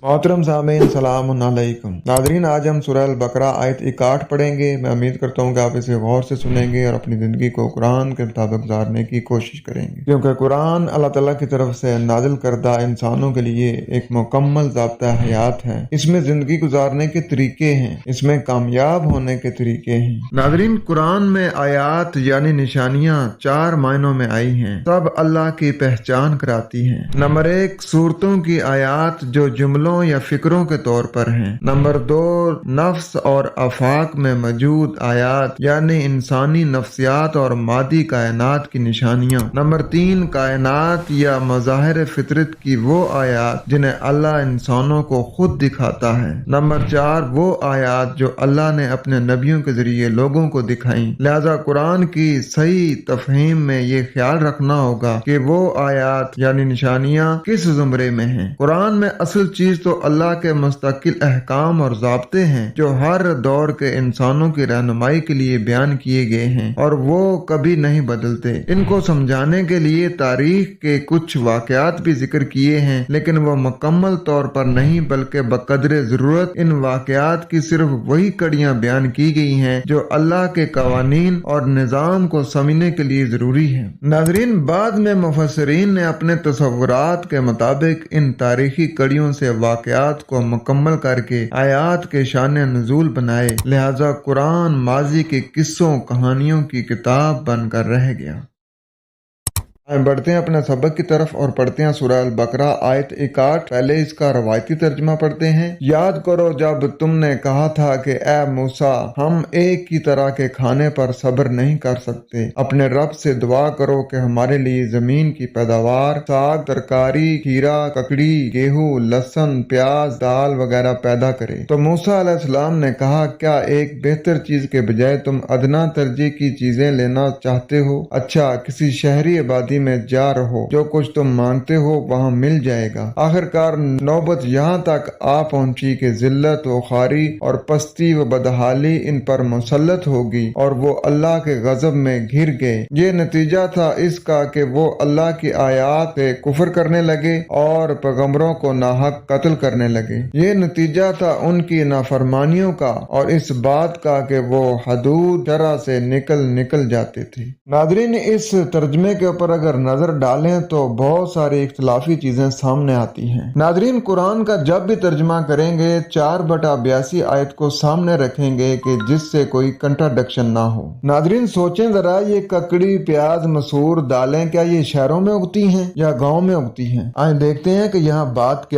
मोहतरम सामीन सलाम अलैकुम। नादरीन, आज हम सूरह अल बकरा आयत 61 पढ़ेंगे। मैं उम्मीद करता हूँ कि आप इसे गौर से सुनेंगे और अपनी ज़िंदगी को कुरान के मुताबिक गुजारने की कोशिश करेंगे, क्योंकि कुरान अल्लाह ताला की तरफ से नाजिल करदा इंसानों के लिए एक मुकम्मल ज़ाब्ता हयात है। इसमें ज़िंदगी गुजारने के तरीके हैं, इसमें कामयाब होने के तरीके हैं। नादरीन, कुरान में आयात यानी निशानियाँ 4 मायनों में आई हैं, सब अल्लाह की पहचान कराती हैं। नंबर 1, सूरतों की आयात जो जुमलों या फिक्रों के तौर पर हैं। नंबर 2, नफ्स और आफाक में मौजूद आयात यानी इंसानी नफ्सियात और मादी कायनात की निशानियां। नंबर 3, कायनात या मज़ाहिर फितरत की वो आयात जिन्हें अल्लाह इंसानों को खुद दिखाता है। नंबर 4, वो आयात जो अल्लाह ने अपने नबियों के जरिए लोगों को दिखाई। लिहाजा कुरान की सही तफहीम में ये ख्याल रखना होगा कि वो आयात यानी निशानियां किस जुमरे में हैं। कुरान में असल चीज तो अल्लाह के मुस्तकिल अहकाम और ज़ाब्ते हैं जो हर दौर के इंसानों की रहनुमाई के लिए बयान किए गए हैं और वो कभी नहीं बदलते। इनको समझाने के लिए तारीख के कुछ वाकयात भी जिक्र किए हैं, लेकिन वो मुकम्मल तौर पर नहीं बल्कि बकदरे जरूरत इन वाकयात की सिर्फ वही कड़ियां बयान की गई हैं जो अल्लाह के कवानीन और निज़ाम को समझने के लिए जरूरी है। नाज़रीन, बाद में मुफस्सिरीन ने अपने तसव्वुरात के मुताबिक इन तारीखी कड़ियों से वाकयात को मुकम्मल करके आयात के शान नुज़ूल बनाए। लिहाजा कुरान माजी के किस्सों कहानियों की किताब बनकर रह गया। बढ़ते हैं अपने सबक की तरफ और पढ़ते हैं सूरह अल बकरा आयत 61। पहले इसका रवायती तर्जुमा पढ़ते हैं। याद करो जब तुमने कहा था कि ए मूसा, हम एक ही तरह के खाने पर सब्र नहीं कर सकते। अपने रब से दुआ करो कि हमारे लिए जमीन की पैदावार, साग, तरकारी, खीरा, ककड़ी, गेहूं, लहसुन, प्याज, दाल वगैरह पैदा करे। तो मूसा अलैहिस्सलाम ने कहा, क्या एक बेहतर चीज के बजाय तुम अदना तरजीह की चीजें लेना चाहते हो? अच्छा, किसी शहरी आबादी में जा रहो, जो कुछ तुम मांगते हो वहाँ मिल जाएगा। आखिरकार नौबत यहाँ तक आ पहुंची कि जिल्लत व खारी और पस्ती व बदहाली इन पर मुसल्लत होगी और वो अल्लाह के गजब में घिर गए। ये नतीजा था इसका कि वो अल्लाह की आयात से कुफर करने लगे और पैगंबरों को नाहक कत्ल करने लगे। ये नतीजा था उनकी नाफरमानियों का और इस बात का कि वो हदूद शरअ से निकल जाते थे। नादरीन, इस तर्जमे के ऊपर अगर नजर डालें तो बहुत सारी इख्तिलाफी चीजें सामने आती हैं। नादरीन, कुरान का जब भी तर्जमा करेंगे 4/82 आयत को सामने रखेंगे कि जिससे कोई कंट्राडिक्शन ना हो। नादरीन, सोचें जरा, ये ककड़ी, प्याज, मसूर, दालें क्या ये शहरों में उगती हैं या गाँव में उगती हैं? आए देखते हैं कि यहाँ बात क्या